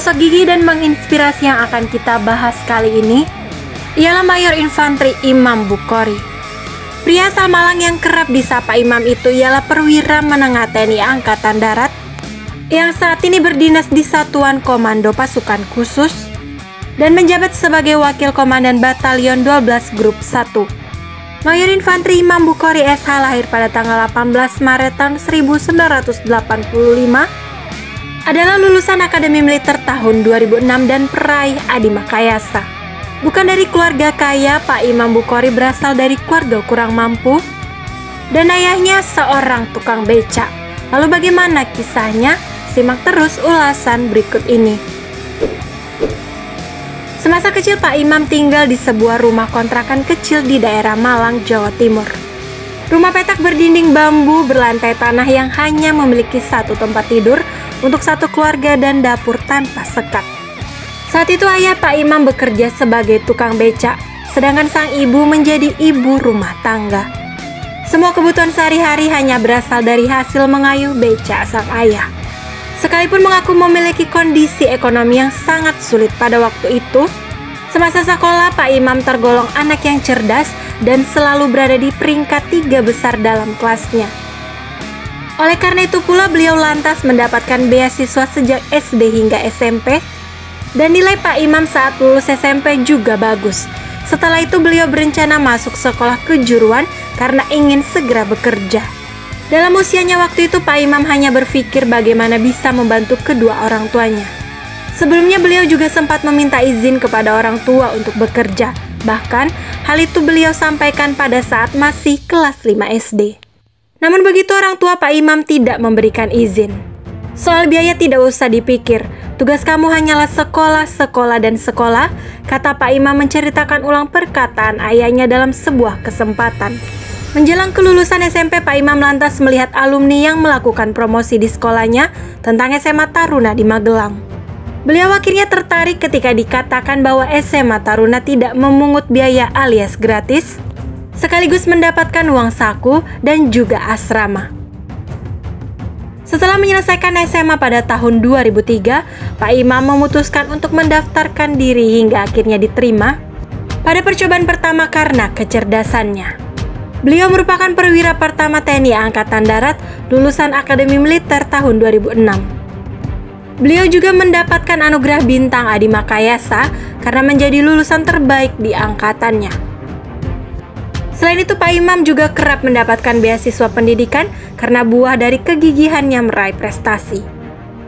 Sosok gigih dan menginspirasi yang akan kita bahas kali ini ialah Mayor Infantri Imam Bukhori. Pria asal Malang yang kerap disapa Imam itu ialah perwira menengah TNI Angkatan Darat yang saat ini berdinas di Satuan Komando Pasukan Khusus dan menjabat sebagai Wakil Komandan Batalion 12 Grup 1. Mayor Infantri Imam Bukhori SH lahir pada tanggal 18 Maret tahun 1985, adalah lulusan Akademi Militer tahun 2006 dan peraih Adi Makayasa. Bukan dari keluarga kaya, Pak Imam Bukhori berasal dari keluarga kurang mampu dan ayahnya seorang tukang becak. Lalu bagaimana kisahnya? Simak terus ulasan berikut ini. Semasa kecil Pak Imam tinggal di sebuah rumah kontrakan kecil di daerah Malang, Jawa Timur. Rumah petak berdinding bambu berlantai tanah yang hanya memiliki satu tempat tidur untuk satu keluarga dan dapur tanpa sekat. Saat itu ayah Pak Imam bekerja sebagai tukang becak, sedangkan sang ibu menjadi ibu rumah tangga. Semua kebutuhan sehari-hari hanya berasal dari hasil mengayuh becak sang ayah. Sekalipun mengaku memiliki kondisi ekonomi yang sangat sulit pada waktu itu, semasa sekolah Pak Imam tergolong anak yang cerdas dan selalu berada di peringkat 3 besar dalam kelasnya. Oleh karena itu pula beliau lantas mendapatkan beasiswa sejak SD hingga SMP, dan nilai Pak Imam saat lulus SMP juga bagus. Setelah itu beliau berencana masuk sekolah kejuruan karena ingin segera bekerja. Dalam usianya waktu itu Pak Imam hanya berpikir bagaimana bisa membantu kedua orang tuanya. Sebelumnya beliau juga sempat meminta izin kepada orang tua untuk bekerja. Bahkan hal itu beliau sampaikan pada saat masih kelas 5 SD. Namun begitu orang tua Pak Imam tidak memberikan izin. Soal biaya tidak usah dipikir, tugas kamu hanyalah sekolah, sekolah, dan sekolah, kata Pak Imam menceritakan ulang perkataan ayahnya dalam sebuah kesempatan. Menjelang kelulusan SMP, Pak Imam lantas melihat alumni yang melakukan promosi di sekolahnya tentang SMA Taruna di Magelang. Beliau akhirnya tertarik ketika dikatakan bahwa SMA Taruna tidak memungut biaya alias gratis, sekaligus mendapatkan uang saku dan juga asrama. Setelah menyelesaikan SMA pada tahun 2003, Pak Imam memutuskan untuk mendaftarkan diri hingga akhirnya diterima pada percobaan pertama karena kecerdasannya. Beliau merupakan perwira pertama TNI Angkatan Darat lulusan Akademi Militer tahun 2006. Beliau juga mendapatkan anugerah bintang Adi Makayasa karena menjadi lulusan terbaik di angkatannya. Selain itu Pak Imam juga kerap mendapatkan beasiswa pendidikan karena buah dari kegigihannya meraih prestasi.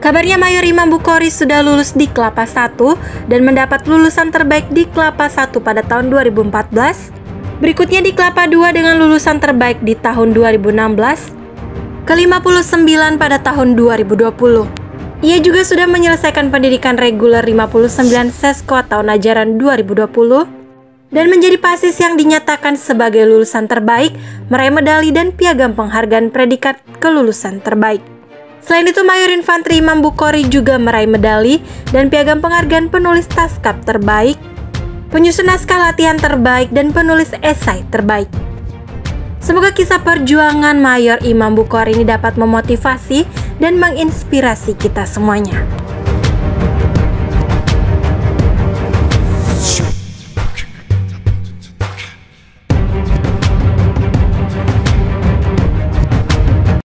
Kabarnya Mayor Imam Bukhori sudah lulus di Kelapa 1 dan mendapat lulusan terbaik di Kelapa 1 pada tahun 2014. Berikutnya di Kelapa 2 dengan lulusan terbaik di tahun 2016, ke-59 pada tahun 2020. Ia juga sudah menyelesaikan pendidikan reguler 59 Sesko tahun ajaran 2020 dan menjadi pasis yang dinyatakan sebagai lulusan terbaik, meraih medali dan piagam penghargaan predikat kelulusan terbaik. Selain itu Mayor Infantri Imam Bukhori juga meraih medali dan piagam penghargaan penulis naskah terbaik, penyusun naskah latihan terbaik, dan penulis esai terbaik. Semoga kisah perjuangan Mayor Imam Bukhori ini dapat memotivasi dan menginspirasi kita semuanya.